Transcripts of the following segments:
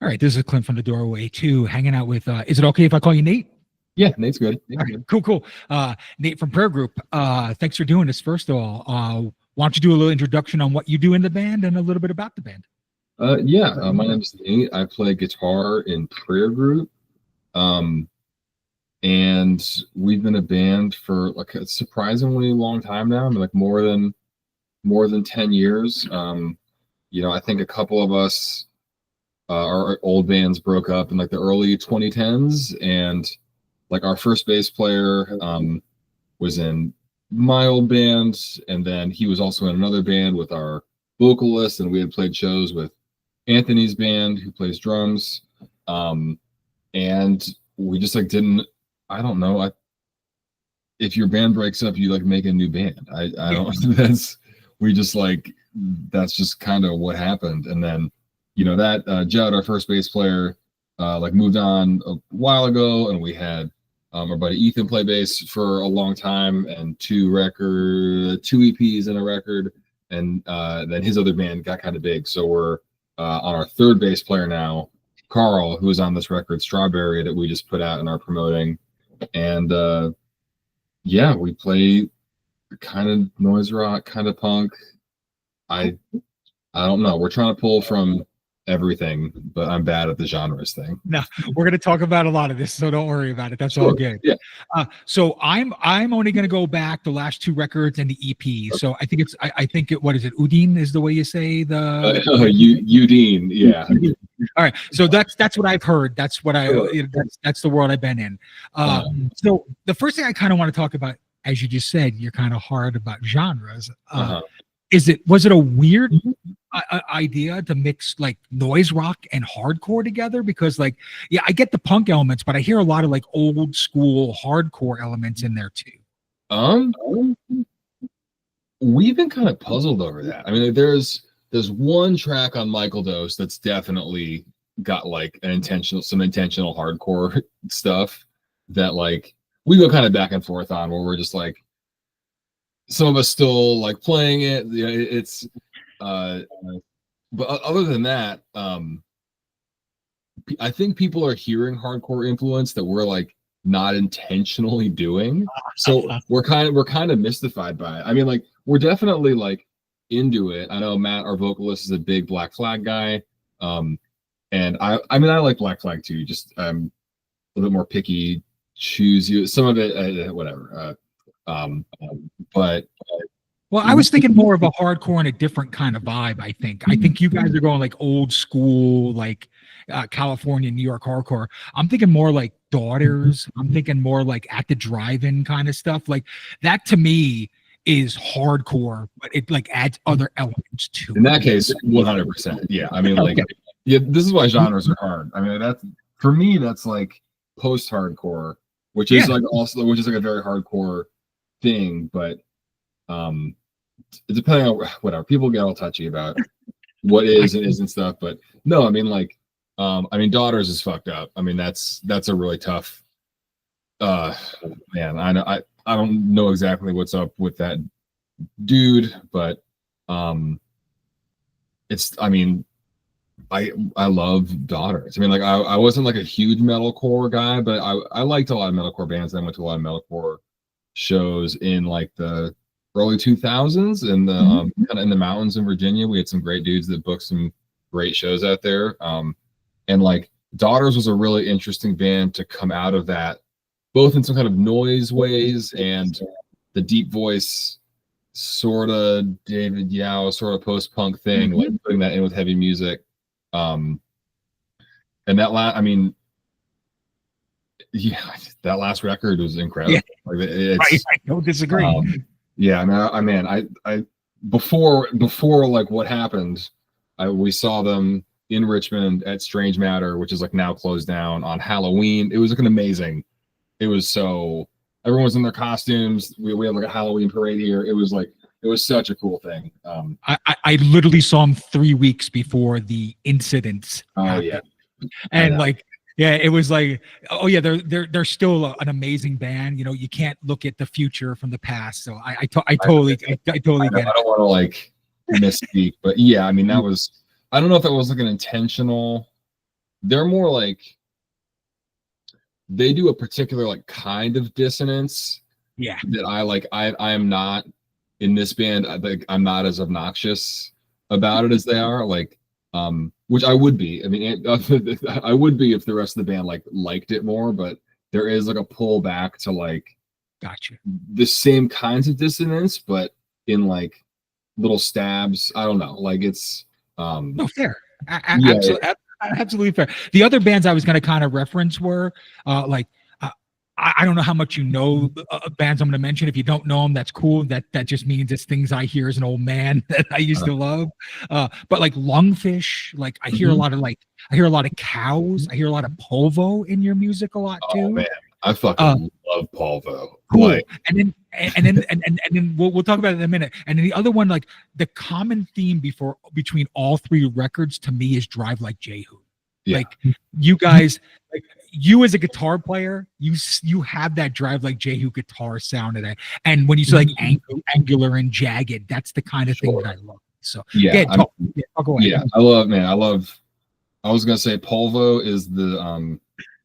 All right, this is Clint from the Doorway too, hanging out with. Is it okay if I call you Nate? Yeah, Nate's good. All right, cool. Nate from Prayer Group. Thanks for doing this. First of all, why don't you do a little introduction on what you do in the band and a little bit about the band? My name is Nate. I play guitar in Prayer Group. Um, and we've been a band for like a surprisingly long time now. I mean, like more than 10 years. I think a couple of us, our old bands broke up in like the early 2010s, and like our first bass player was in my old band, and then he was also in another band with our vocalist, and we had played shows with Anthony's band who plays drums. And we just like didn't, I don't know, if your band breaks up, you like make a new band. I don't we just like, that's just kind of what happened. And then that Judd, our first bass player, like moved on a while ago, and we had our buddy Ethan play bass for a long time, and two EPs and a record, and then his other band got kind of big, so we're on our third bass player now, Carl, who is on this record Strawberry that we just put out and are promoting. And we play kind of noise rock, kind of punk. I don't know, we're trying to pull from everything, but I'm bad at the genres thing. No, we're going to talk about a lot of this, so don't worry about it. That's all good. Yeah. So I'm only going to go back the last two records and the EP. So I think what is it? Udine is the way you say the Udine. Yeah. All right. So that's what I've heard. That's what that's the world I've been in. So the first thing I kind of want to talk about, as you just said, you're kind of hard about genres. Was it a weird idea to mix like noise rock and hardcore together? Because like, yeah, I get the punk elements, but I hear a lot of like old school hardcore elements in there too. We've been kind of puzzled over that. I mean, there's one track on Michael Dose that's definitely got like some intentional hardcore stuff that like we go kind of back and forth on, where we're just like, some of us still like playing it. It's but other than that, I think people are hearing hardcore influence that we're like not intentionally doing. So we're kind of mystified by it. I mean, like, we're definitely like into it. I know Matt, our vocalist, is a big Black Flag guy. And I like Black Flag too. Just a little bit more picky, choose some of it, whatever. But well, I was thinking more of a hardcore and a different kind of vibe. I think you guys are going like old school, like California, New York hardcore. I'm thinking more like Daughters. I'm thinking more like At the Drive-In kind of stuff. Like that to me is hardcore, but it like adds other elements to it. In that case, 100%. Yeah. I mean, like, yeah, this is why genres are hard. I mean, that's, for me, that's like post-hardcore, which is like a very hardcore thing, but depending on whatever, people get all touchy about what is and isn't stuff. But no, I mean, like, Daughters is fucked up. I mean, that's a really tough man. I don't know exactly what's up with that dude, but it's, I mean, I love Daughters. I mean, like, I wasn't like a huge metalcore guy, but I liked a lot of metalcore bands. I went to a lot of metalcore shows in like the early 2000s in the kind of in the mountains in Virginia. We had some great dudes that booked some great shows out there. And like Daughters was a really interesting band to come out of that, both in some kind of noise ways and the deep voice sort of David Yao sort of post-punk thing, like putting that in with heavy music. And that that last record was incredible. Yeah. Like, I don't disagree. I before like what happened, we saw them in Richmond at Strange Matter, which is like now closed down, on Halloween. It was looking amazing. It was so, everyone was in their costumes. We had like a Halloween parade here. It was such a cool thing. I literally saw him 3 weeks before the incidents happened. Yeah. And like, yeah, it was like, oh yeah, they're still an amazing band. You know, you can't look at the future from the past. So I totally get it. I don't want to like misspeak, but yeah, I mean, that was, I don't know if that was like an intentional they're more like they do a particular like kind of dissonance that I like. I am not in this band. I'm not as obnoxious about it as they are. Like, which I would be. I mean, I would be if the rest of the band like liked it more. But there is like a pull back to like, gotcha, the same kinds of dissonance, but in like little stabs. I don't know. Like it's no fair. Yeah, Absolutely fair. The other bands I was going to kind of reference were like I don't know how much you know bands I'm going to mention. If you don't know them, that's cool. That just means it's things I hear as an old man that I used to love. But like Lungfish, like I hear a lot of Cows. I hear a lot of Polvo in your music a lot too. Oh man, I fucking love Polvo. Cool. Like, and then we'll talk about it in a minute. And then the other one, like the common theme between all three records to me is Drive Like Jehu. Yeah. Like you guys, like you as a guitar player, you have that Drive Like Jehu guitar sound of that. And when you say like angular and jagged, that's the kind of thing that I love. So talk away. Yeah, I was gonna say Polvo is the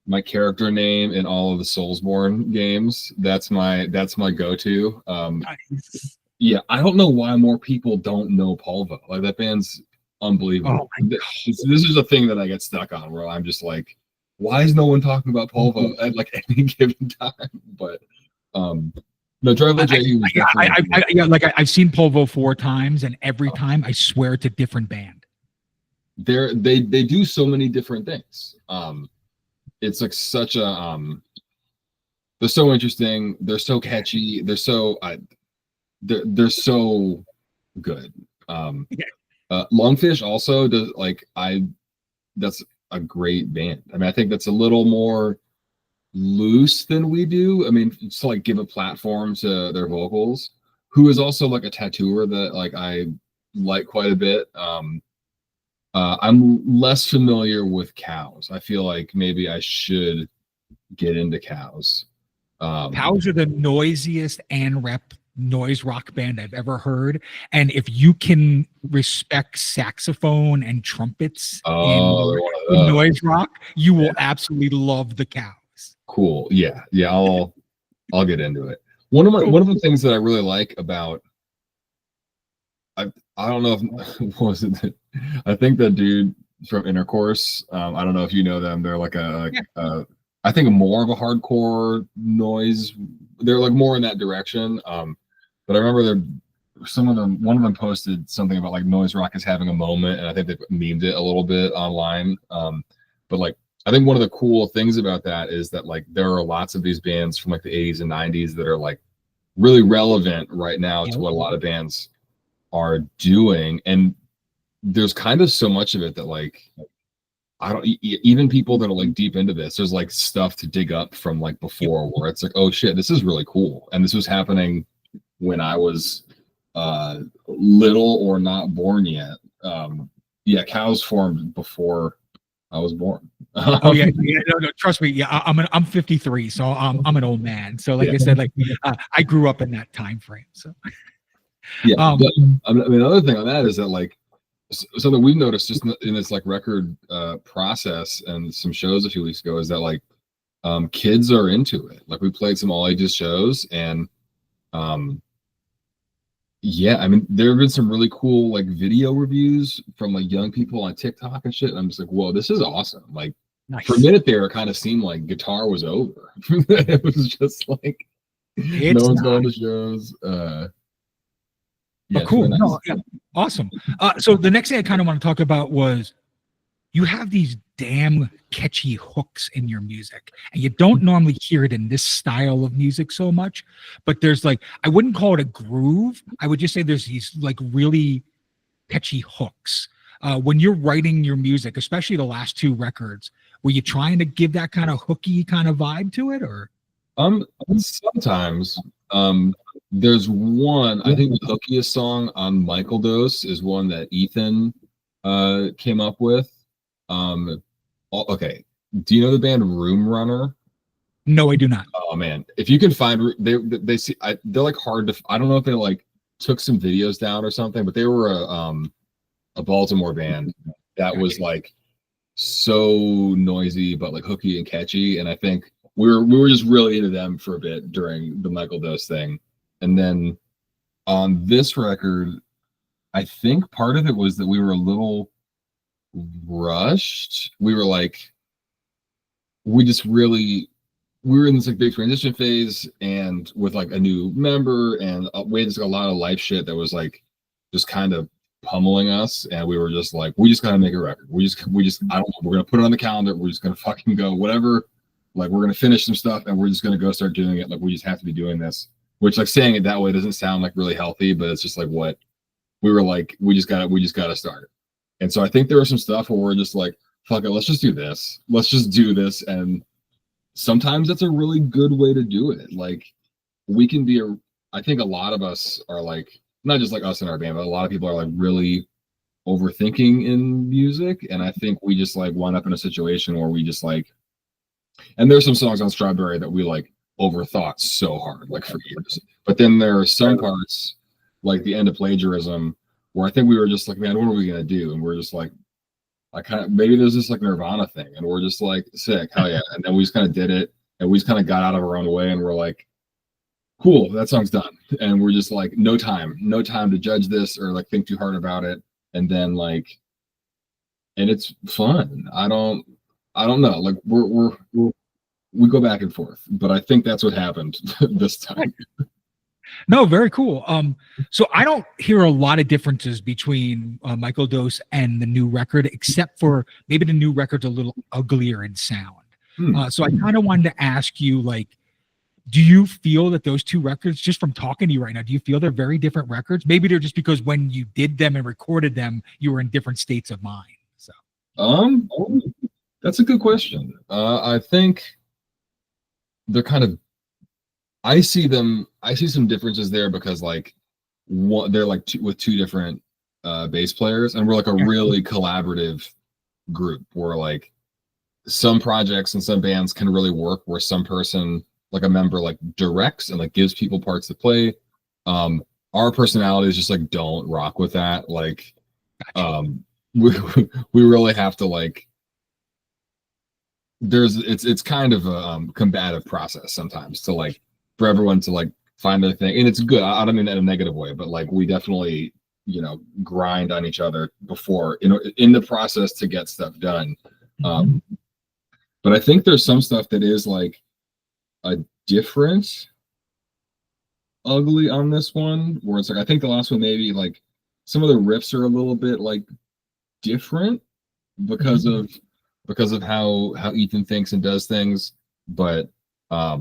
my character name in all of the Soulsborne games. That's my go-to. Nice. Yeah, I don't know why more people don't know Polvo. Like that band's unbelievable. Oh this is a thing that I get stuck on where I'm just like, why is no one talking about Polvo at like any given time? But no, Drive Like Jehu was definitely I've seen Polvo 4 times, and every time I swear it's a different band. They do so many different things. It's like such a they're so interesting, they're so catchy, they're so good. Lungfish also does that's a great band. I mean, I think that's a little more loose than we do. I mean, to like give a platform to their vocals, who is also like a tattooer that like I like quite a bit. I'm less familiar with Cows. I feel like maybe I should get into Cows. Cows are the noisiest noise rock band I've ever heard. And if you can respect saxophone and trumpets in noise rock, you will absolutely love the Cows. Cool. Yeah. I'll get into it. One of the things that I really like about I don't know if was it. I think that dude from Intercourse. I don't know if you know them. They're like I think more of a hardcore noise. They're like more in that direction. But I remember one of them posted something about like noise rock is having a moment, and I think they memed it a little bit online. But like I think one of the cool things about that is that like there are lots of these bands from like the 80s and 90s that are like really relevant right now to what a lot of bands are doing, and there's kind of so much of it that like I don't even people that are like deep into this, there's like stuff to dig up from like before where it's like, oh shit, this is really cool, and this was happening when I was little or not born yet. Cows formed before I was born. No, trust me. Yeah, I'm 53, so I'm an old man. So like I said, like I grew up in that time frame. So but I mean, another thing on that is that like something we've noticed just in this like record process and some shows a few weeks ago is that like kids are into it. Like we played some all ages shows, and I mean there have been some really cool like video reviews from like young people on TikTok and shit, and I'm just like, whoa, this is awesome. Like for a minute there it kind of seemed like guitar was over. It was just like no one's going to shows. Cool. Nice. No, awesome. So the next thing I kind of want to talk about was you have these damn catchy hooks in your music, and you don't normally hear it in this style of music so much, but there's like, I wouldn't call it a groove. I would just say there's these like really catchy hooks. When you're writing your music, especially the last 2 records, were you trying to give that kind of hooky kind of vibe to it, or? Sometimes. There's one, I think the hookiest song on Michael Dose is one that Ethan came up with. Okay, do you know the band Room Runner? No, I do not. Oh man, if you can find they're like hard to. I don't know if they like took some videos down or something, but they were a Baltimore band that was like so noisy but like hooky and catchy, and I think we were just really into them for a bit during the Michael Dose thing. And then on this record, I think part of it was that we were a little rushed. We were like, we just really, we were in this like big transition phase, and with like a new member, and we had just a lot of life shit that was like just kind of pummeling us, and we were just like, we just gotta make a record. We just I don't know, we're gonna put it on the calendar. We're just gonna fucking go whatever. Like we're gonna finish some stuff, and we're just gonna go start doing it. Like we just have to be doing this. Which like saying it that way doesn't sound like really healthy, but it's just like what we were like. We just gotta start. And so I think there was some stuff where we're just like, fuck it, let's just do this. Let's just do this. And sometimes that's a really good way to do it. Like we can be I think a lot of us are like, not just like us in our band, but a lot of people are like really overthinking in music. And I think we just like wind up in a situation where we just like, and there's some songs on Strawberry that we like overthought so hard, like for years. But then there are some parts, like the end of Plagiarism, where I think we were just like, man, what are we gonna do? And we're just like, I kind of maybe there's this like Nirvana thing, and we're just like, sick, hell yeah. And then we just kind of did it, and we just kind of got out of our own way, and we're like, cool, that song's done. And we're just like, no time to judge this or like think too hard about it. And then like, and it's fun. I don't know. Like we go back and forth, but I think that's what happened this time. No, very cool. So I don't hear a lot of differences between Michael Dose and the new record, except for maybe the new record's a little uglier in sound. So I kind of wanted to ask you, like, do you feel that those two records, just from talking to you right now, do you feel they're very different records? Maybe they're just because when you did them and recorded them, you were in different states of mind. So, that's a good question. I think they're kind of, I see some differences there because like they're like with two different bass players, and we're like a really collaborative group where like some projects and some bands can really work where some person, like a member, like directs and like gives people parts to play. Our personalities just like don't rock with that. Like we really have to like, it's kind of a combative process sometimes to like for everyone to like find their thing. And it's good. I don't mean that in a negative way, but like we definitely, you know, grind on each other before, you know, in the process to get stuff done. But I think there's some stuff that is like a different ugly on this one, where it's like I think the last one maybe like some of the riffs are a little bit like different because of how Ethan thinks and does things. But yeah,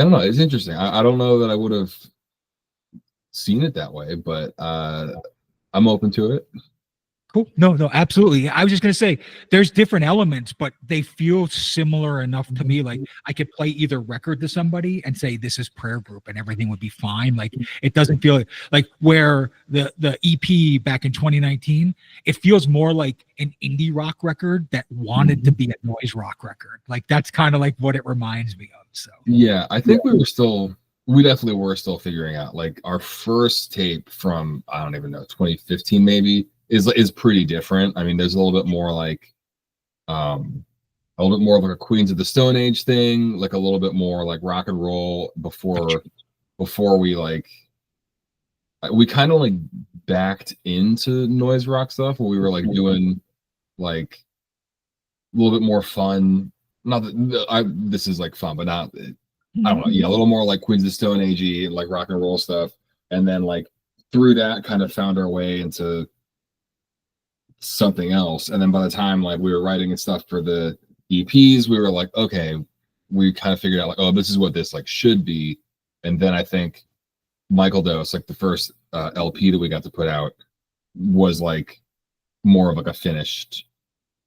I don't know. It's interesting. I don't know that I would have seen it that way, but I'm open to it. Cool. No, absolutely. I was just going to say there's different elements, but they feel similar enough to me. Like I could play either record to somebody and say, this is Prayer Group, and everything would be fine. Like it doesn't feel like where the EP back in 2019, it feels more like an indie rock record that wanted to be a noise rock record. Like that's kind of like what it reminds me of. So yeah, I think we definitely were still figuring out like our first tape from, I don't even know, 2015 maybe, is pretty different. I mean, there's a little bit more like a little bit more of like a Queens of the Stone Age thing, like a little bit more like rock and roll before we like we kind of like backed into noise rock stuff where we were like doing like a little bit more fun. Not that this is like fun, but not, I don't know. Yeah, a little more like Queens of the Stone Age, like rock and roll stuff, and then like through that kind of found our way into something else. And then by the time like we were writing and stuff for the EPs, we were like, okay, we kind of figured out like, oh, this is what this like should be. And then I think Michael Dose, like the first LP that we got to put out, was like more of like a finished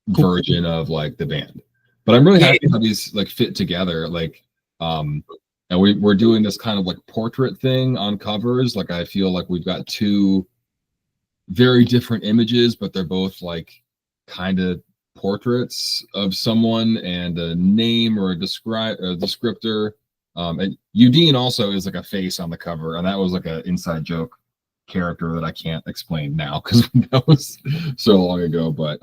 version of like the band. But I'm really happy how these like fit together. Like and we're doing this kind of like portrait thing on covers. Like I feel like we've got two very different images, but they're both like kind of portraits of someone and a name or a descriptor. And Udine also is like a face on the cover, and that was like an inside joke character that I can't explain now because that was so long ago. But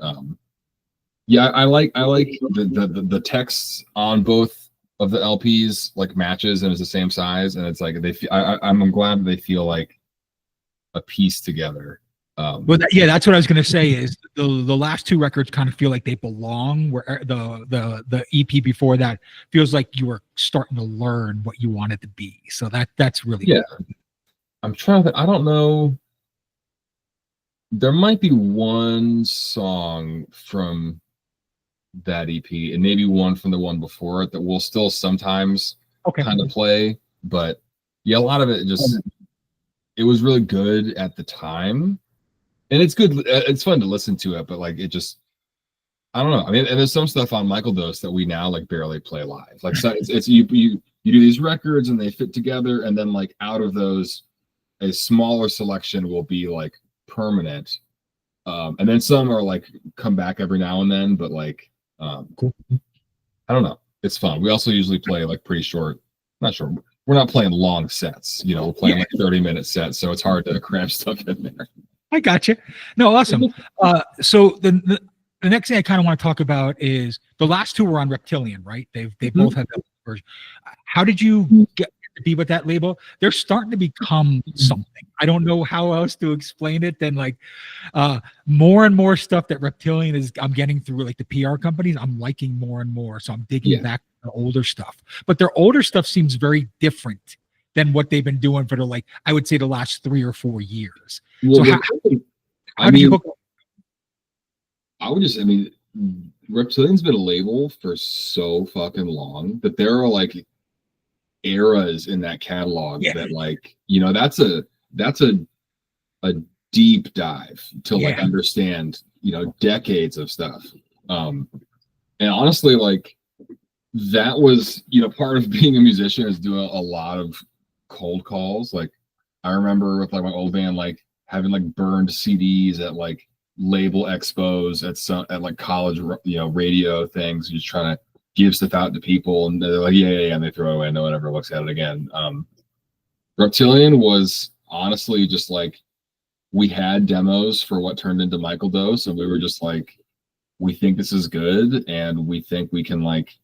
yeah, I like the texts on both of the LPs like matches and it's the same size, and it's like I'm glad they feel like a piece together. Well, that's what I was going to say. Is the last two records kind of feel like they belong, where the EP before that feels like you were starting to learn what you want it to be. So that's really cool. I'm trying to. I don't know. There might be one song from that EP and maybe one from the one before it that we'll still sometimes kind of play. But yeah, a lot of it just it was really good at the time. And it's good. It's fun to listen to it, but like it just, I don't know. I mean, and there's some stuff on Michael Dose that we now like barely play live. Like so it's you do these records and they fit together, and then like out of those, a smaller selection will be like permanent, and then some are like come back every now and then. But like, cool. I don't know. It's fun. We also usually play like pretty short. Not sure. We're not playing long sets. You know, we're playing like 30-minute sets, so it's hard to cram stuff in there. I got you. No, awesome. So the next thing I kind of want to talk about is the last two were on Reptilian, right? They both have that version. How did you get to be with that label? They're starting to become something. I don't know how else to explain it than like more and more stuff that Reptilian is. I'm getting through like the PR companies. I'm liking more and more. So I'm digging back to the older stuff. But their older stuff seems very different than what they've been doing for I would say the last 3 or 4 years. Well, so how do you hook up? I mean, Reptilian's been a label for so fucking long that there are like eras in that catalog that like, you know, that's a deep dive to like understand, you know, decades of stuff. And honestly, like that was, you know, part of being a musician is doing a lot of cold calls. Like I remember with like my old band, like having like burned CDs at like label expos at like college, you know, radio things, just trying to give stuff out to people, and they're like, yeah, and they throw it away. No one ever looks at it again. Reptilian was honestly just like we had demos for what turned into Michael Dose, and we were just like, we think this is good, and we think we can like.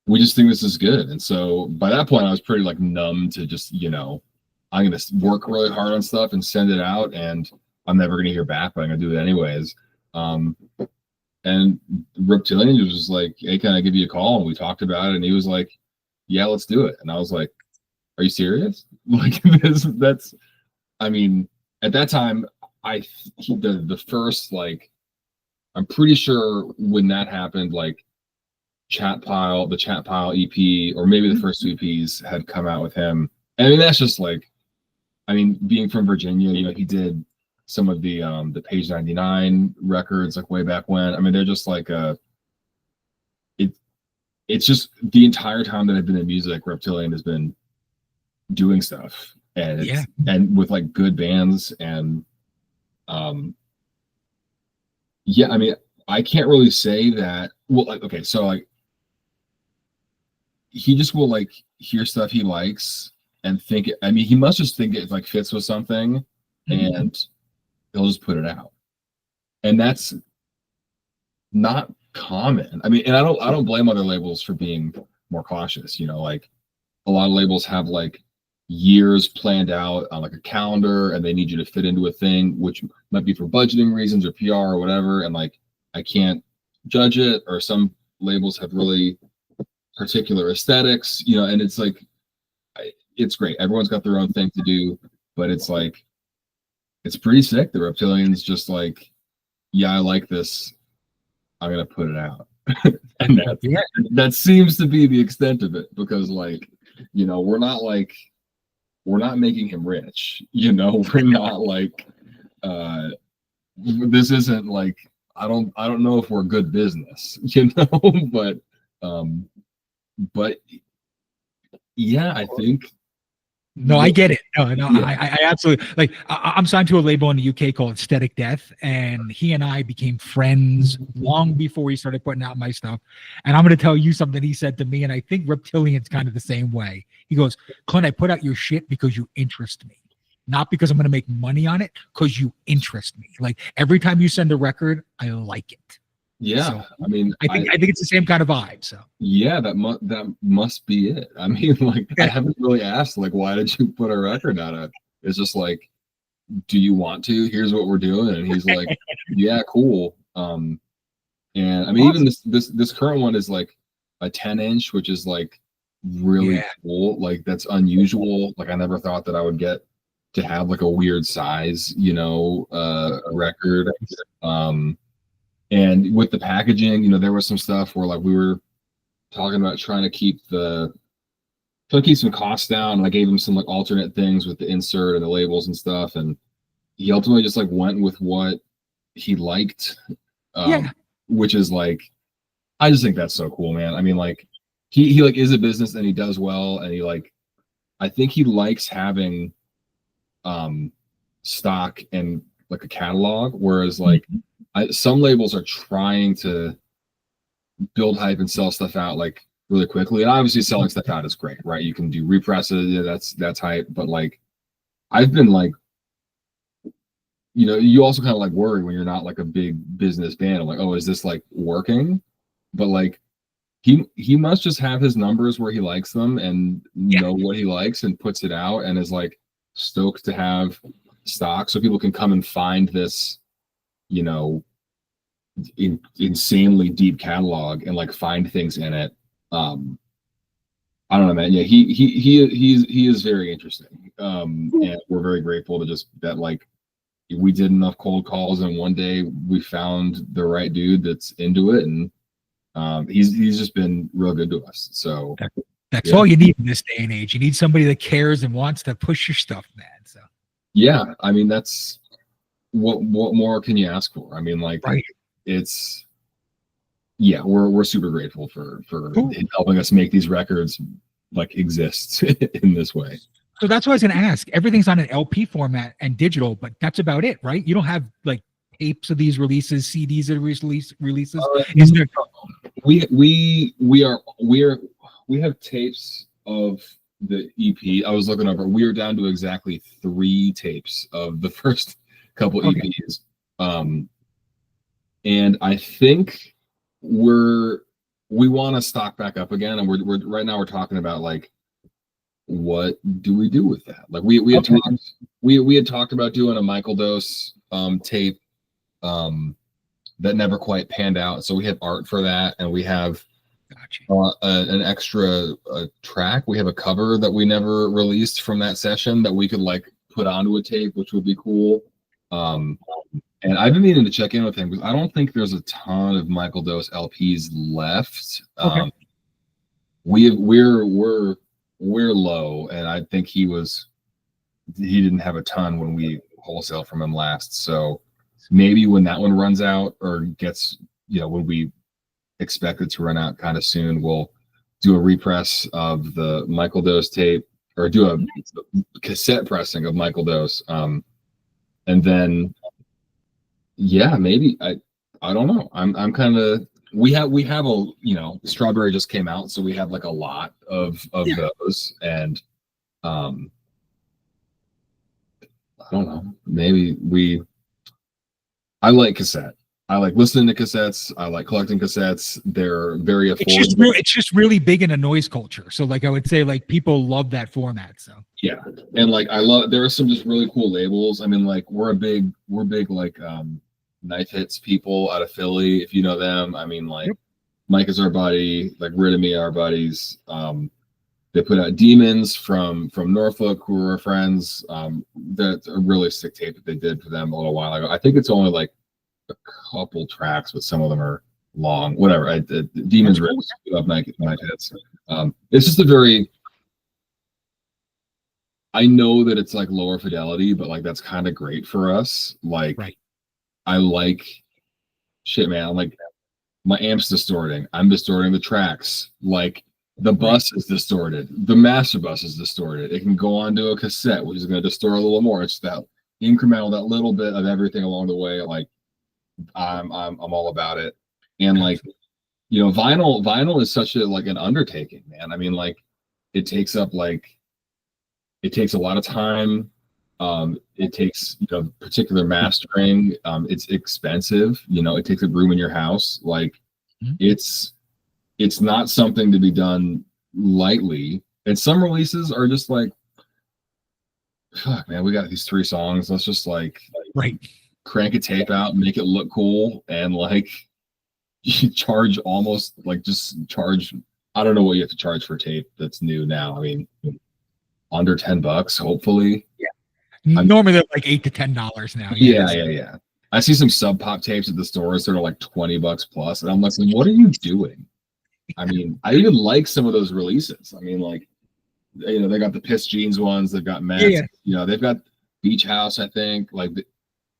We just think this is good. And so by that point, I was pretty like numb to just, you know, I'm going to work really hard on stuff and send it out, and I'm never going to hear back, but I'm going to do it anyways. And Reptilian was just like, hey, can I give you a call? And we talked about it, and he was like, yeah, let's do it. And I was like, are you serious? Like that's, I mean, at that time, the first, like, I'm pretty sure when that happened, like, the Chat Pile EP, or maybe the first two EPs had come out with him. And I mean, that's just like, I mean, being from Virginia, you know, he did some of the Page 99 records like way back when. I mean, they're just like it's just the entire time that I've been in music, Reptilian has been doing stuff, and and with like good bands, and yeah, I mean, I can't really say that. Well, like, okay, so like he just will like hear stuff he likes and think it. I mean, he must just think it like fits with something, and he'll just put it out. And that's not common. I mean, and I don't blame other labels for being more cautious. You know, like a lot of labels have like years planned out on like a calendar, and they need you to fit into a thing, which might be for budgeting reasons or PR or whatever. And like, I can't judge it. Or some labels have really particular aesthetics, you know, and it's like, it's great. Everyone's got their own thing to do, but it's like, it's pretty sick. The Reptilian's just like, yeah, I like this, I'm gonna put it out. And that seems to be the extent of it, because like, you know, we're not making him rich, you know, we're not like this isn't like, I don't know if we're good business, you know, but yeah, I think. No, I get it. No, yeah. I absolutely, like, I'm signed to a label in the UK called Aesthetic Death, and he and I became friends long before he started putting out my stuff. And I'm going to tell you something he said to me, and I think Reptilian's kind of the same way. He goes, Clint, I put out your shit because you interest me. not because I'm going to make money on it, because you interest me. Like every time you send a record, I like it. Yeah, so, I mean, I think it's the same kind of vibe. So yeah, that must be it. I mean, like I haven't really asked like why did you put a record out? It's just like, do you want to? Here's what we're doing, and he's like, yeah, cool. And I mean, even this current one is like a 10-inch, which is like really cool. Like that's unusual. Like I never thought that I would get to have like a weird size, a record. And with the packaging, there was some stuff where like we were talking about trying to keep some costs down. And I gave him some like alternate things with the insert and the labels and stuff. And he ultimately just like went with what he liked. Which is like, I just think that's so cool, man. I mean, like he like is a business and he does well. And he like, I think he likes having stock and like a catalog. Whereas like some labels are trying to build hype and sell stuff out like really quickly. And obviously selling stuff out is great, right? You can do represses, that's hype. But like I've been like, you also kind of like worry when you're not like a big business band. I'm like, oh, is this like working? But like he must just have his numbers where he likes them and know what he likes and puts it out and is like stoked to have stock so people can come and find this, insanely deep catalog and like find things in it. I don't know, man. Yeah, he is very interesting. And we're very grateful to just that like we did enough cold calls and one day we found the right dude that's into it, and he's just been real good to us. So that's all you need in this day and age. You need somebody that cares and wants to push your stuff, man. So yeah, I mean that's what more can you ask for? I mean, like it's we're super grateful for helping us make these records like exist in this way. So that's what I was going to ask. Everything's on an LP format and digital, but that's about it, right? You don't have like tapes of these releases, CDs of releases. Is there? We have tapes of the EP. I was looking over. We are down to exactly 3 tapes of the first couple EPs. And I think we want to stock back up again, and we're right now we're talking about like what do we do with that? Like we had talked about doing a Michael Dose tape that never quite panned out, so we have art for that, and we have an extra track. We have a cover that we never released from that session that we could like put onto a tape, which would be cool. And I've been meaning to check in with him because I don't think there's a ton of Michael Dose LPs left. We're low, and I think he didn't have a ton when we wholesale from him last. So maybe when that one runs out or gets, when we expect it to run out kind of soon, we'll do a repress of the Michael Dose tape or do a cassette pressing of Michael Dose. And then maybe I don't know. I'm kind of we have a Strawberry just came out, so we have like a lot of those, and I don't know, maybe I like cassette. I like listening to cassettes. I like collecting cassettes. They're very affordable. It's just really big in a noise culture. So like I would say like people love that format. So yeah, and like there are some just really cool labels. I mean, like we're big like Knife Hits people out of Philly, if you know them. I mean, like Mike is our buddy, like Rid our buddies. They put out Demons from Norfolk, who are our friends. That's a really sick tape that they did for them a little while ago. I think it's only like a couple tracks, but some of them are long. Whatever. Demons rips up Knife Hits. It's just a very. I know that it's like lower fidelity, but like that's kind of great for us. Like. I like shit, man. Like my amp's distorting. I'm distorting the tracks. Like the bus is distorted. The master bus is distorted. It can go onto a cassette, which is going to distort a little more. It's that incremental, that little bit of everything along the way. Like I'm all about it. And like, vinyl is such a like an undertaking, man. I mean, like it takes a lot of time. It takes, particular mastering. It's expensive. It takes a room in your house. Like, it's not something to be done lightly. And some releases are just like, fuck, man, we got these 3 songs. Let's just like crank a tape out, make it look cool, and like you charge almost like just charge. I don't know what you have to charge for tape that's new now. I mean, under $10, hopefully. Yeah. Normally they're like $8 to $10 now. Yeah. I see some Sub Pop tapes at the stores that are like $20 plus, and I'm like, what are you doing? I mean, I even like some of those releases. I mean, like, they got the Piss Jeans ones, they've got Mets, they've got Beach House, I think. Like,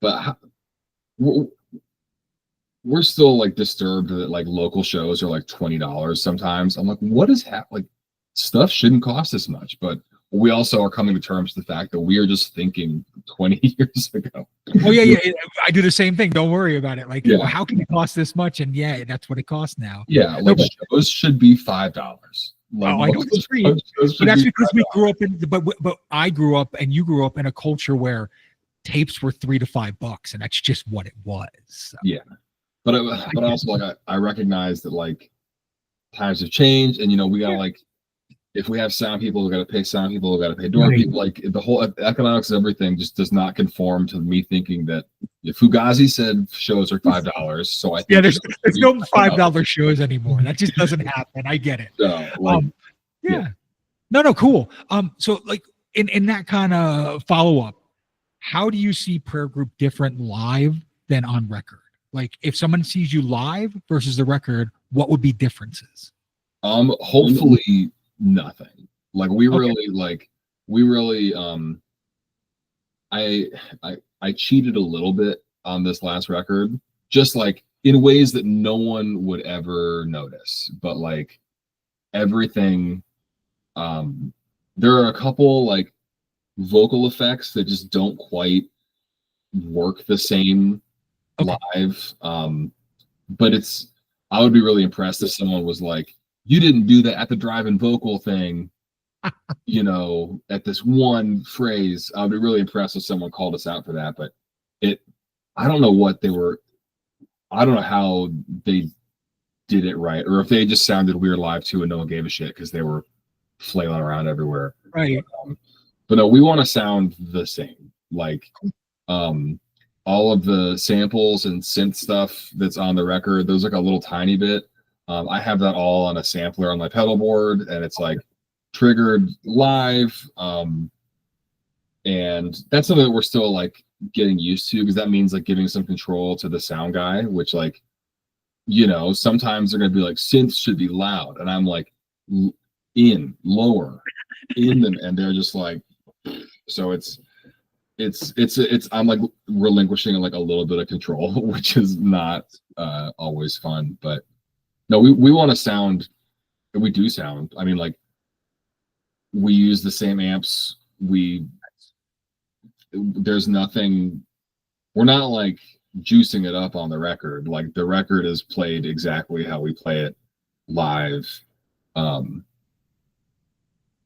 but we're still like disturbed that like local shows are like $20 sometimes. I'm like, what is happening? Like, stuff shouldn't cost this much, but we also are coming to terms with the fact that we are just thinking 20 years ago. Oh yeah. I do the same thing. Don't worry about it. Like, how can it cost this much? And that's what it costs now. Yeah, like shows should be $5. Like, I don't disagree. But that's because we grew up in. But I grew up and you grew up in a culture where tapes were $3 to $5, and that's just what it was. So. Yeah, but also like I recognize that like times have changed, and we gotta like, if we have sound people, we gotta pay sound people, we gotta pay door people. Like, the whole economics of everything just does not conform to me thinking that if Fugazi said shows are $5, so I think there's no $5 shows anymore. That just doesn't happen. I get it. So, like, No, cool. So like in that kind of follow up, how do you see Prayer Group different live than on record? Like, if someone sees you live versus the record, what would be differences? Hopefully nothing. Like, we really I cheated a little bit on this last record, just like in ways that no one would ever notice, but like everything, there are a couple like vocal effects that just don't quite work the same live. But I would be really impressed if someone was like, you didn't do that at the drive-in vocal thing, at this one phrase. I would be really impressed if someone called us out for that. But I don't know what they were. I don't know how they did it right, or if they just sounded weird live too and no one gave a shit because they were flailing around everywhere. Right. But no, we want to sound the same. Like, all of the samples and synth stuff that's on the record, there's like a little tiny bit. I have that all on a sampler on my pedal board, and it's like triggered live. And that's something that we're still like getting used to, because that means like giving some control to the sound guy, which like, sometimes they're going to be like, synths should be loud. And I'm like, lower in them. And they're just like, so it's I'm like relinquishing like a little bit of control, which is not always fun. But no, we want to sound, we do sound. I mean, like, we use the same amps. There's nothing, we're not like juicing it up on the record. Like, the record is played exactly how we play it live.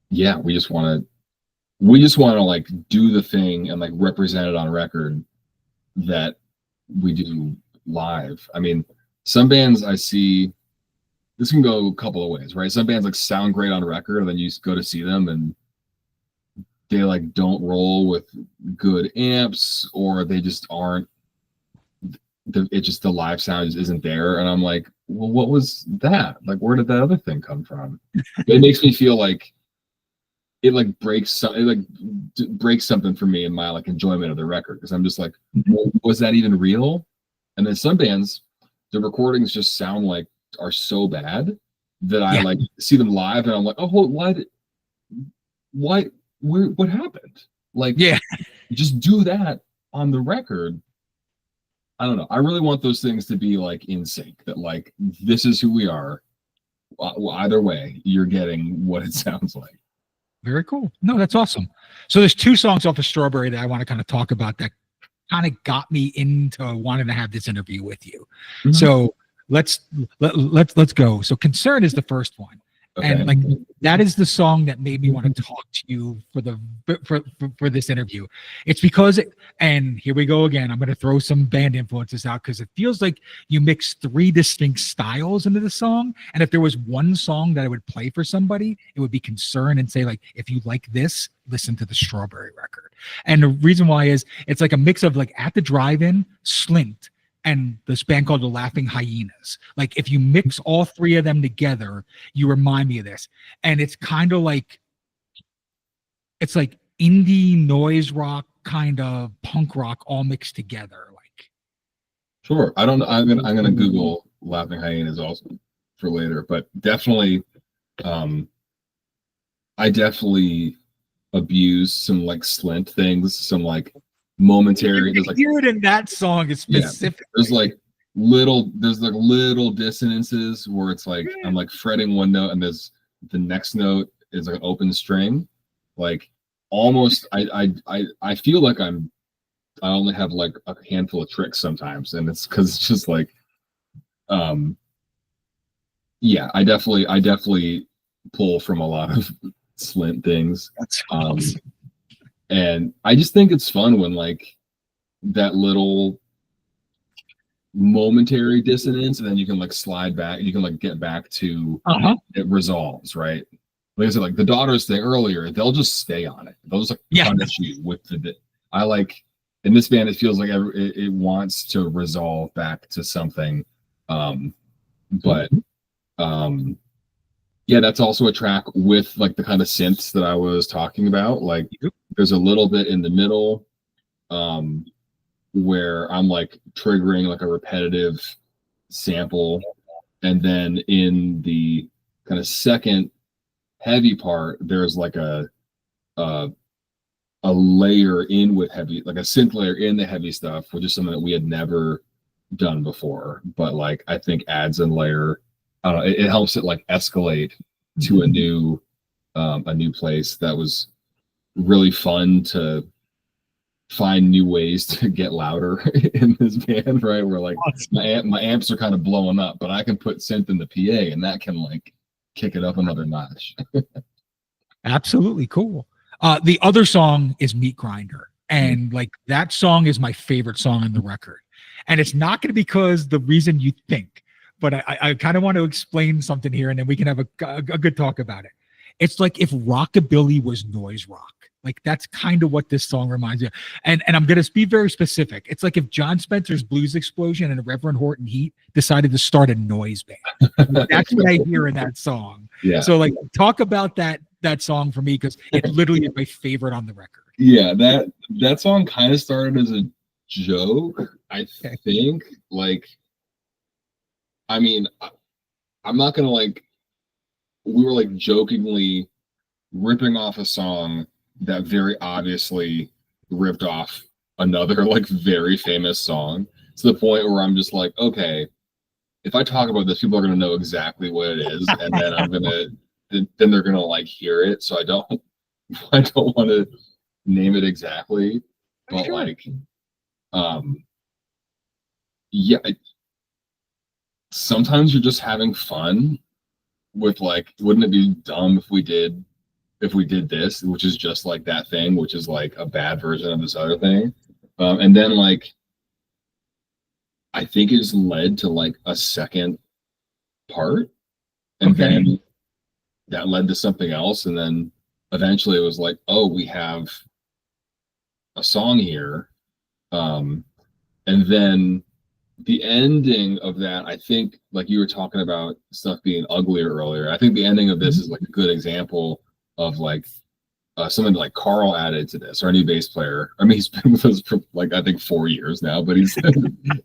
We just want to like do the thing and like represent it on record that we do live. I mean, some bands I see, this can go a couple of ways, right? Some bands like sound great on record, and then you go to see them and they like don't roll with good amps, or they just aren't. The live sound just isn't there, and I'm like, well, what was that? Like, where did that other thing come from? It makes me feel like it like breaks something for me in my like enjoyment of the record, because I'm just like, well, was that even real? And then some bands, the recordings just sound like are so bad that I like see them live and I'm like, oh, what happened? Like, just do that on the record. I don't know. I really want those things to be like in sync, that like, this is who we are. Either way, you're getting what it sounds like. Very cool. No, that's awesome. So there's 2 songs off of Strawberry that I want to kind of talk about that kind of got me into wanting to have this interview with you. Mm-hmm. So let's go. So Concern is the first one. And like that is the song that made me want to talk to you for this interview. It's because and here we go again. I'm going to throw some band influences out because it feels like you mix 3 distinct styles into the song. And if there was one song that I would play for somebody, it would be Concern and say like, if you like this, listen to the Strawberry record. And the reason why is it's like a mix of like At the Drive-In, Slint, and this band called the Laughing Hyenas. Like if you mix all 3 of them together, you remind me of this. And it's kind of like, it's like indie noise rock, kind of punk rock all mixed together. Like, sure. I don't know. I'm gonna Google Laughing Hyenas also for later, but definitely, I definitely abuse some like Slint things, some like momentary. You can hear it in that song specifically. There's like little dissonances where it's like I'm like fretting one note and there's the next note is like an open string. Like almost I feel like I only have like a handful of tricks sometimes, and it's because it's just like yeah, I definitely pull from a lot of Slint things. That's awesome. And I just think it's fun when like that little momentary dissonance, and then you can like slide back, you can like get back to it resolves, right? Like I said, like the daughters thing earlier, they'll just stay on it. They'll just like punish you with the. I like in this band, it feels like it wants to resolve back to something, but yeah, that's also a track with like the kind of synths that I was talking about. Like there's a little bit in the middle where I'm like triggering like a repetitive sample. And then in the kind of second heavy part, there's like a layer in with heavy, like a synth layer in the heavy stuff, which is something that we had never done before. But like I think adds a layer. I don't know, it helps it like escalate to a new place. That was really fun to find new ways to get louder in this band, right? Where like my amps are kind of blowing up, but I can put synth in the PA and that can like kick it up another notch. Absolutely cool. The other song is Meat Grinder, and like that song is my favorite song on the record. And it's not going to be because the reason you think, but I kind of want to explain something here, and then we can have a good talk about it. It's like if rockabilly was noise rock. Like that's kind of what this song reminds me of. And I'm going to be very specific. It's like if John Spencer's Blues Explosion and Reverend Horton Heat decided to start a noise band. That's what I hear in that song. Yeah. So like talk about that song for me, because it literally is my favorite on the record. Yeah, that song kind of started as a joke, I think. Like, I mean, I'm not gonna like, we were like jokingly ripping off a song that very obviously ripped off another like very famous song, to the point where I'm just like, okay, if I talk about this, people are gonna know exactly what it is, and then then they're gonna like hear it. So I don't want to name it exactly, but sure. Like, yeah. Sometimes you're just having fun with like, wouldn't it be dumb if we did this, which is just like that thing, which is like a bad version of this other thing. And then like, I think it just led to like a second part, and then that led to something else. And then eventually it was like, oh, we have a song here. And then the ending of that, I think, like you were talking about stuff being uglier earlier, I think the ending of this is like a good example of like something like Carl added to this, our new bass player. I mean, he's been with us for like, I think 4 years now, but he's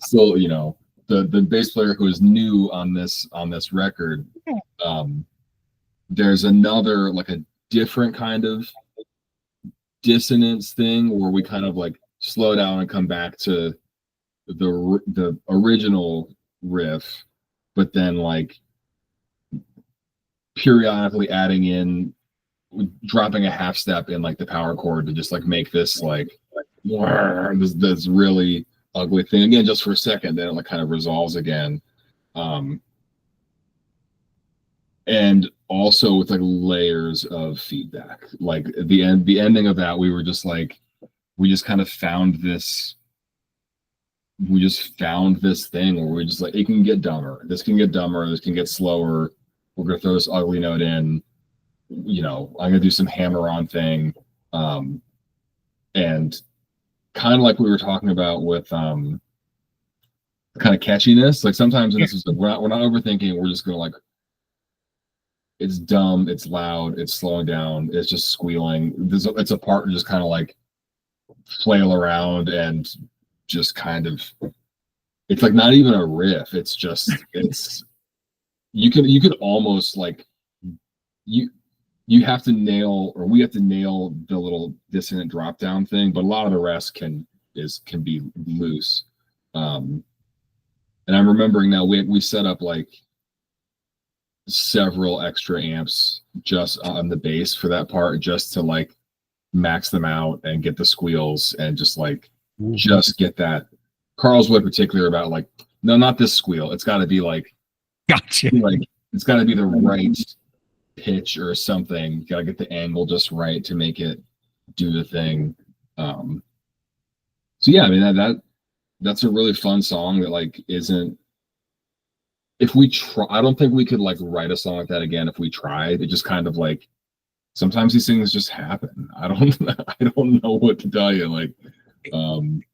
still, you know, the bass player who is new on this record. There's another, like a different kind of dissonance thing where we kind of like slow down and come back to the original riff, but then like periodically adding in, dropping a half step in like the power chord to just like make this like this really ugly thing again, just for a second, then it like kind of resolves again. and also with like layers of feedback. Like at the ending of that, we were just like, we just kind of found this. We just found this thing where we're just like, it can get dumber. This can get dumber. This can get slower. We're gonna throw this ugly note in. You know, I'm gonna do some hammer-on thing, and kind of like we were talking about with kind of catchiness. Like sometimes in this is like, we're not overthinking. We're just gonna like, it's dumb, it's loud, it's slowing down, it's just squealing. It's a part to just kind of like flail around and just kind of, it's like not even a riff. It's just, it's, you could almost like, you have to nail, or we have to nail the little dissonant drop down thing, but a lot of the rest can be loose. And I'm remembering now we set up like several extra amps just on the bass for that part, just to like max them out and get the squeals and just like just get that. Carl's what particular about like, no, not this squeal. It's got to be like, gotcha. Like it's got to be the right pitch or something. You got to get the angle just right to make it do the thing. So yeah, I mean that's a really fun song that like isn't. If we try, I don't think we could like write a song like that again if we tried. It just kind of like sometimes these things just happen. I don't know what to tell you. Like,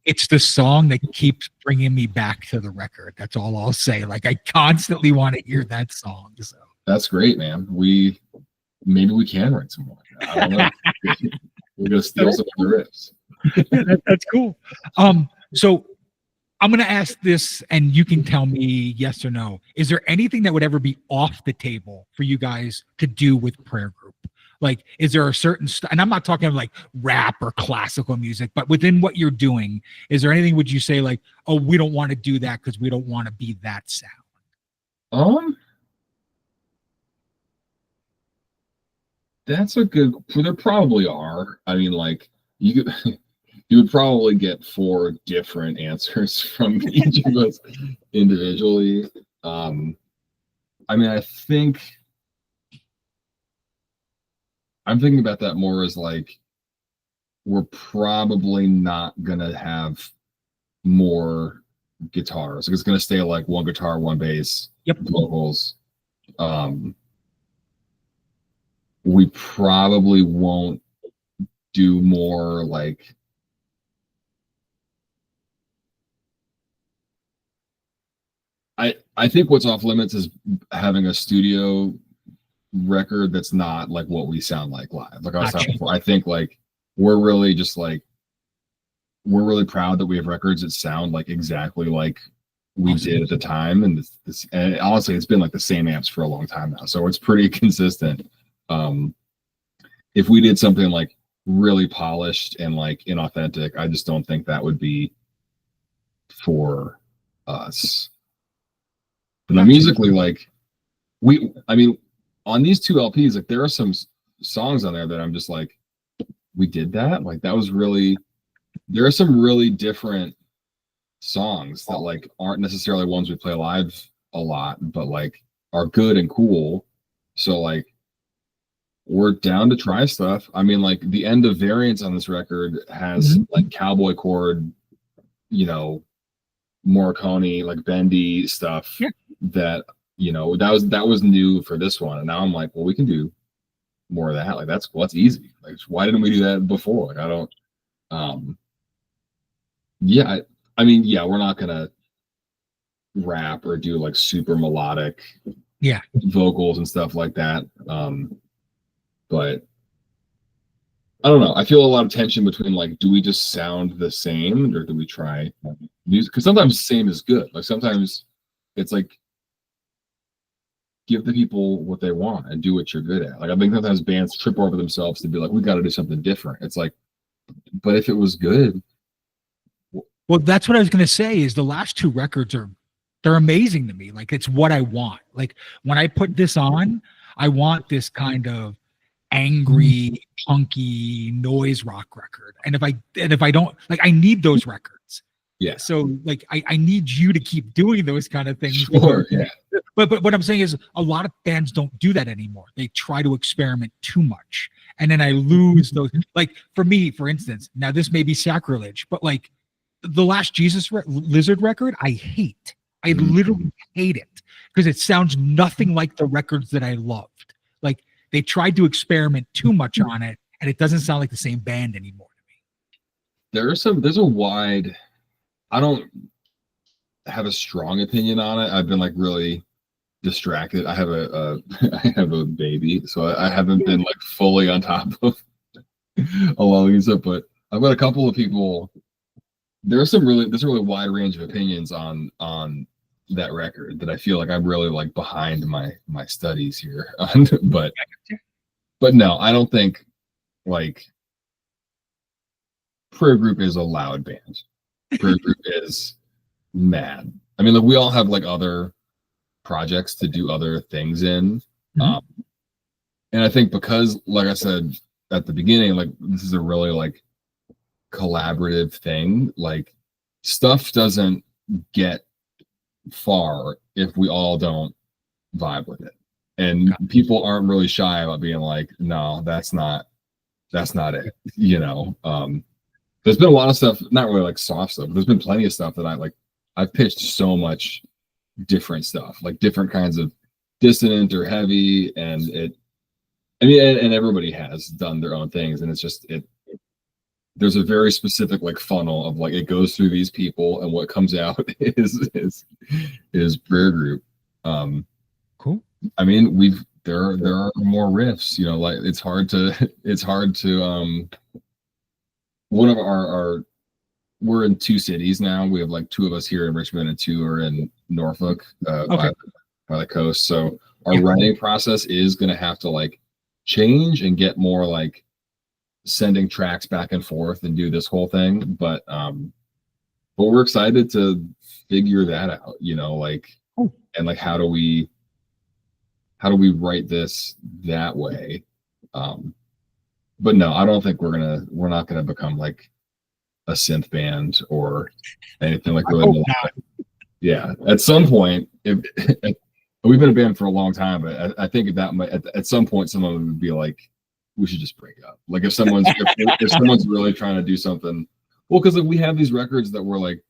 it's the song that keeps bringing me back to the record. That's all I'll say. Like I constantly want to hear that song. So that's great, man. Maybe we can write some more. I don't know. We're gonna steal some of the riffs. Yeah, that's cool. So I'm going to ask this, and you can tell me yes or no. Is there anything that would ever be off the table for you guys to do with Prayer Group? Like, is there a certain, and I'm not talking like rap or classical music, but within what you're doing, is there anything would you say like, oh, we don't want to do that because we don't want to be that sound? That's a good, there probably are. I mean, like, you would probably get 4 different answers from each of us individually. I mean, I'm thinking about that more as like, we're probably not gonna have more guitars. Like it's gonna stay like one guitar, one bass, vocals. We probably won't do more like I think what's off limits is having a studio record that's not like what we sound like live. Like I was talking before, I think like we're really proud that we have records that sound like exactly like we did at the time, and and honestly it's been like the same amps for a long time now, so it's pretty consistent. If we did something like really polished and like inauthentic, I just don't think that would be for us. But musically, like I mean, on these 2 LPs, like there are some songs on there that I'm just like, we did that? Like that was really, there are some really different songs that like aren't necessarily ones we play live a lot, but like are good and cool. So like we're down to try stuff. I mean, like the end of Variants on this record has like cowboy chord, you know, Morricone, like bendy stuff that, you know, that was new for this one. And now I'm like, well, we can do more of that. Like that's easy. Like why didn't we do that before? Like I don't I mean, yeah, we're not gonna rap or do like super melodic vocals and stuff like that. But I don't know. I feel a lot of tension between like, do we just sound the same or do we try music? Because sometimes the same is good. Like sometimes it's like give the people what they want and do what you're good at. Like I think sometimes bands trip over themselves to be like, we got to do something different. It's like, but if it was good. Well, that's what I was going to say is the last 2 records they're amazing to me. Like it's what I want. Like when I put this on, I want this kind of angry, punky noise rock record. And if I don't, like, I need those records. Yeah. So like I need you to keep doing those kind of things. Sure. Yeah. But what I'm saying is a lot of bands don't do that anymore. They try to experiment too much. And then I lose those. Like for me, for instance, now this may be sacrilege, but like the last Lizard record, I hate. I literally hate it because it sounds nothing like the records that I loved. Like they tried to experiment too much on it, and it doesn't sound like the same band anymore to me. There's a wide, I don't have a strong opinion on it. I've been like really distracted. I have I have a baby, so I haven't been like fully on top of a lot of these stuff, but I've got a couple of people. There's a really wide range of opinions on that record that I feel like I'm really like behind my studies here. but no, I don't think like Prayer Group is a loud band. Prayer Group is mad. I mean, like we all have like other projects to do other things in. And I think because, like I said at the beginning, like this is a really like collaborative thing. Like stuff doesn't get far if we all don't vibe with it. And people aren't really shy about being like, no, that's not it. You know, there's been a lot of stuff, not really like soft stuff, but there's been plenty of stuff that I've pitched so much different stuff, like different kinds of dissonant or heavy, and and everybody has done their own things, and it's just there's a very specific like funnel of like it goes through these people, and what comes out is Prayer Group. Cool. I mean, there are more riffs, you know, like it's hard to one of our we're in 2 cities now. We have like 2 of us here in Richmond and 2 are in Norfolk, by the coast. So our writing process is going to have to like change and get more like sending tracks back and forth and do this whole thing. But we're excited to figure that out, you know, like, and like, how do we write this that way? But no, I don't think we're not gonna become like a synth band or anything like really melodic. Yeah, at some point, we've been a band for a long time, but I think that might at some point someone would be like, we should just break up. Like if someone's if someone's really trying to do something, well, because we have these records that we're like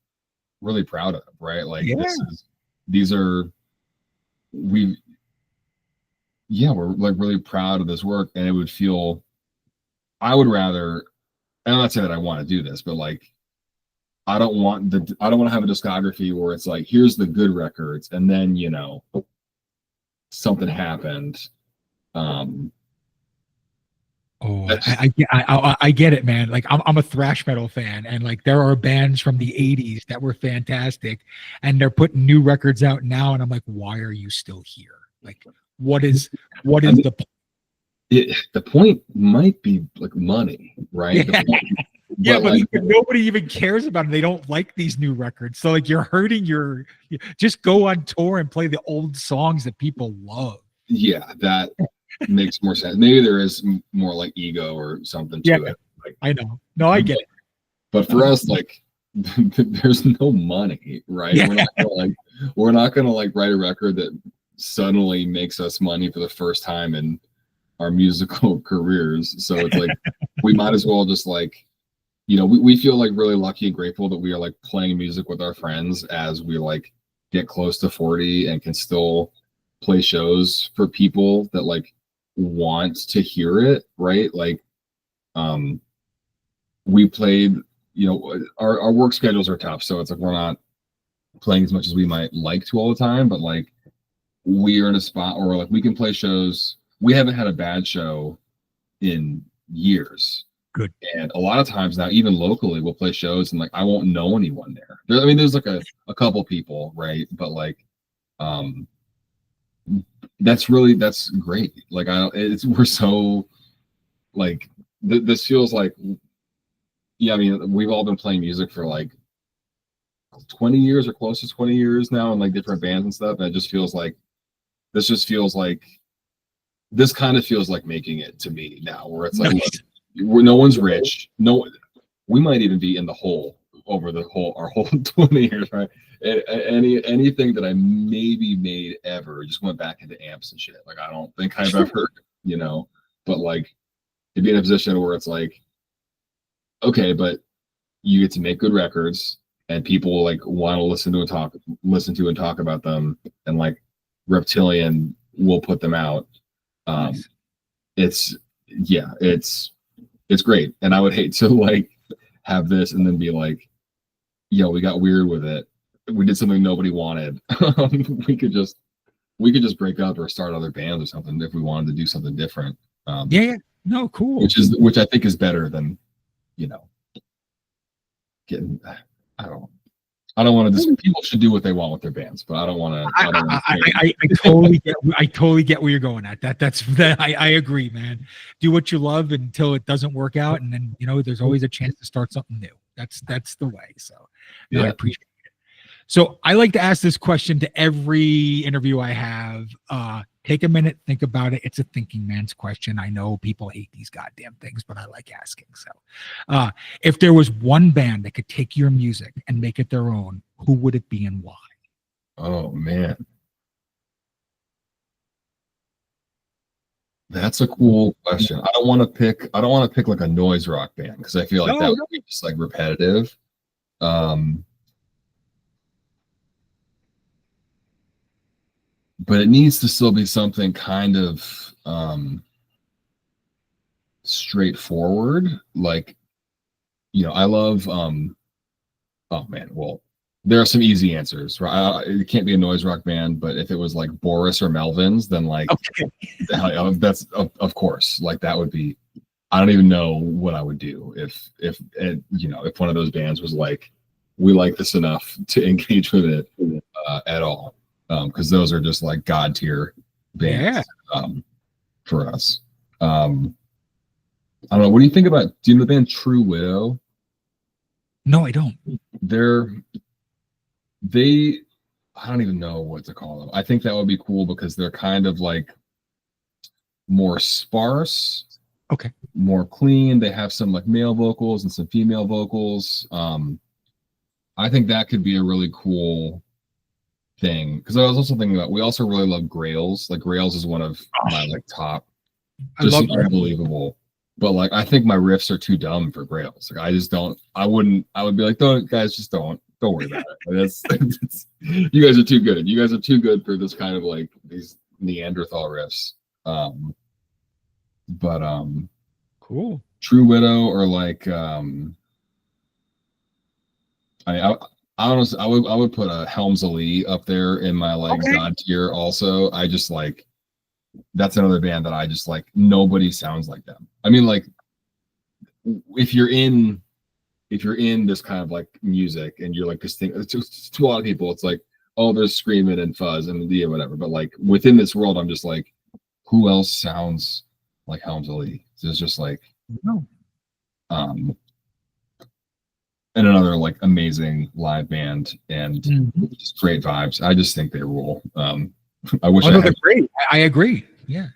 really proud of, right? Like we're like really proud of this work, and it would feel, I would rather, I'm not saying that I want to do this, but like I don't want to have a discography where it's like, here's the good records, and then, you know, something happened. I get it, man. Like I'm a thrash metal fan, and like there are bands from the 80s that were fantastic, and they're putting new records out now, and I'm like, why are you still here? Like, what is the point? The point might be like money, right? But like, nobody even cares about it. They don't like these new records. So like you're hurting just go on tour and play the old songs that people love. Yeah, that makes more sense. Maybe there is more like ego or something to it. Like, I know. No, I get it. But for us, like there's no money, right? Yeah. We're not gonna like write a record that suddenly makes us money for the first time in our musical careers. So it's like we might as well just like, you know, we feel like really lucky and grateful that we are like playing music with our friends as we like get close to 40 and can still play shows for people that like want to hear it, right? Like we played, you know, our work schedules are tough, so it's like we're not playing as much as we might like to all the time, but like we are in a spot where like we can play shows. We haven't had a bad show in years. Good. And a lot of times now, even locally, we'll play shows and like I won't know anyone there. I mean, there's like a couple people, right? But like that's great. Like we're so like this feels like, yeah, I mean, we've all been playing music for like 20 years or close to 20 years now, and like different bands and stuff. And it just feels like this kind of feels like making it to me now, where it's like, look, no one's rich. No, we might even be in the hole over our whole 20 years, right? anything that I maybe made ever just went back into amps and shit. Like I don't think I've ever, but like to be in a position where it's like, okay, but you get to make good records and people like want to listen to and talk about them, and like Reptilian will put them out. Nice. It's great. And I would hate to like have this and then be like, we got weird with it. We did something nobody wanted. we could just break up or start other bands or something if we wanted to do something different. No, cool. Which I think is better than, getting. I don't want to. People should do what they want with their bands, but I don't want to. I totally get where you're going at. I agree, man. Do what you love until it doesn't work out, and then there's always a chance to start something new. That's the way. So I appreciate it. So I like to ask this question to every interview I have. Take a minute, think about it. It's a thinking man's question. I know people hate these goddamn things, but I like asking. So if there was one band that could take your music and make it their own, who would it be and why? Oh man. That's a cool question. I don't want to pick like a noise rock band because I feel like that would be just like repetitive. But it needs to still be something kind of straightforward. Like, I love oh man, well, there are some easy answers, right? It can't be a noise rock band, but if it was like Boris or Melvins, then like that's of course, like that would be. I don't even know what I would do if one of those bands was like, we like this enough to engage with it at all, because those are just like god tier bands for us. I don't know. What do you think about? Do you know the band True Widow? No, I don't. I don't even know what to call them. I think that would be cool because they're kind of like more sparse, more clean. They have some like male vocals and some female vocals. I think that could be a really cool thing, because I was also thinking about, we also really love Grails. Like Grails is one of my like top, just unbelievable. But like I think my riffs are too dumb for Grails. Like I just don't. I would be like, don't guys, just don't worry about it. You guys are too good. You guys are too good for this kind of like these Neanderthal riffs. Cool. True Widow, or like I honestly I would put a Helms Ali up there in my like god tier also. I just like, that's another band that I just like, nobody sounds like them. I mean, like if you're in this kind of like music and you're like distinct to a lot of people, it's like, oh, there's screaming and fuzz and whatever. But like within this world, I'm just like, who else sounds like Helms Ali? There's just like and another like amazing live band and just great vibes. I just think they rule. I wish they're great. I agree. Yeah.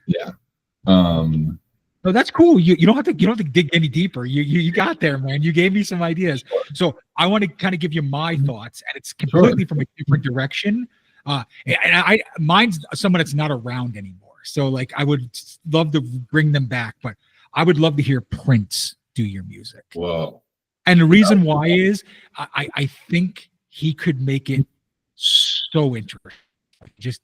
No, that's cool. You don't have to dig any deeper. You got there, man. You gave me some ideas. So I want to kind of give you my thoughts, and it's completely from a different direction. And mine's someone that's not around anymore. So like I would love to bring them back, but I would love to hear Prince do your music. Whoa. And the reason why is I think he could make it so interesting. Just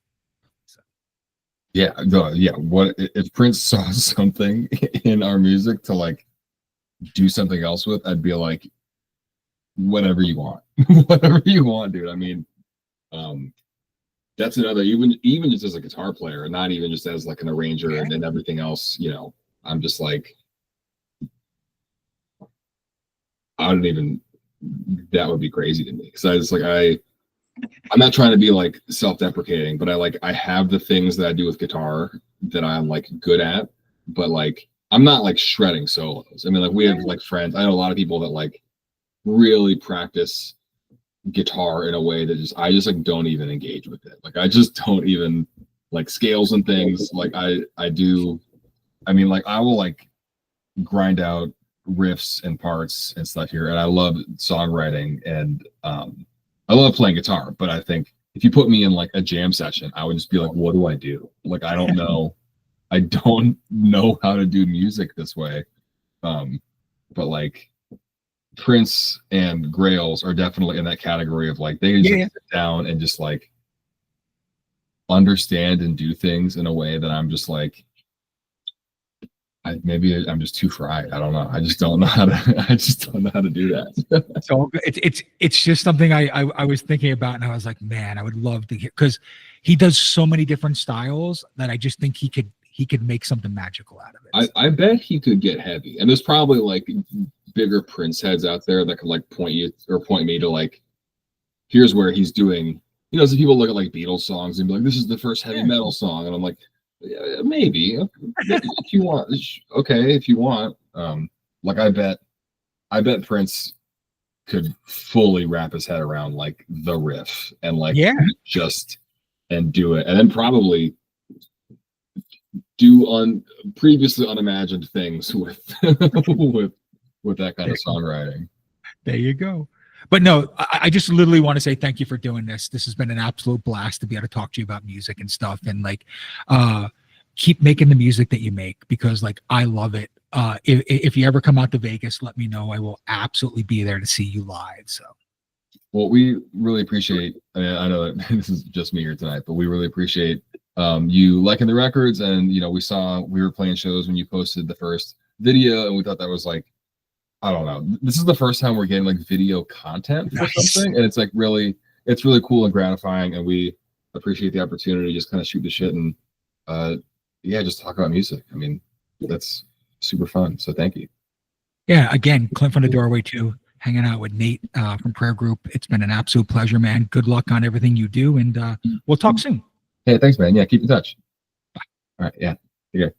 what if Prince saw something in our music to like do something else with? I'd be like, whatever you want. Whatever you want, dude. I mean, that's another, even just as a guitar player, not even just as like an arranger and everything else, I'm just like, that would be crazy to me, because I just like, I'm not trying to be like self-deprecating, but I have the things that I do with guitar that I'm like good at, but like I'm not like shredding solos. I mean, like we have like friends. I know a lot of people that like really practice guitar in a way that I just like don't even engage with it. Like I just don't even like scales and things. Like I do. I mean, like I will like grind out riffs and parts and stuff here, and I love songwriting, and I love playing guitar, but I think if you put me in like a jam session, I would just be like, what do I do? Like, I don't know. I don't know how to do music this way. But like Prince and Grails are definitely in that category of like they can just sit down and just like understand and do things in a way that I'm just like, maybe I'm just too fried. I don't know. I just don't know how to. I just don't know how to do that. So it's just something I was thinking about, and I was like, man, I would love to hear, because he does so many different styles that I just think he could make something magical out of it. I bet he could get heavy, and there's probably like bigger Prince heads out there that could like point me to like, here's where he's doing. You know, some people look at like Beatles songs and be like, this is the first heavy metal song, and I'm like, yeah, maybe if you want. Okay, if you want. Like I bet Prince could fully wrap his head around like the riff and like just and do it, and then probably do previously unimagined things with with that kind of songwriting. There you go. But no, I just literally want to say thank you for doing this. This has been an absolute blast to be able to talk to you about music and stuff, and like keep making the music that you make, because like I love it. If you ever come out to Vegas, let me know. I will absolutely be there to see you live. So, well, we really appreciate. I mean, I know that this is just me here tonight, but we really appreciate you liking the records. And you know, we were playing shows when you posted the first video, and we thought that was like, I don't know, this is the first time we're getting like video content for something, and it's like it's really cool and gratifying, and we appreciate the opportunity to just kind of shoot the shit and just talk about music. I mean, that's super fun. So thank you. Yeah, again, Clint from the Doorway too, hanging out with Nate from Prayer Group. It's been an absolute pleasure, man. Good luck on everything you do, and we'll talk soon. Hey, thanks, man. Yeah, keep in touch. Bye. All right, yeah. Take care.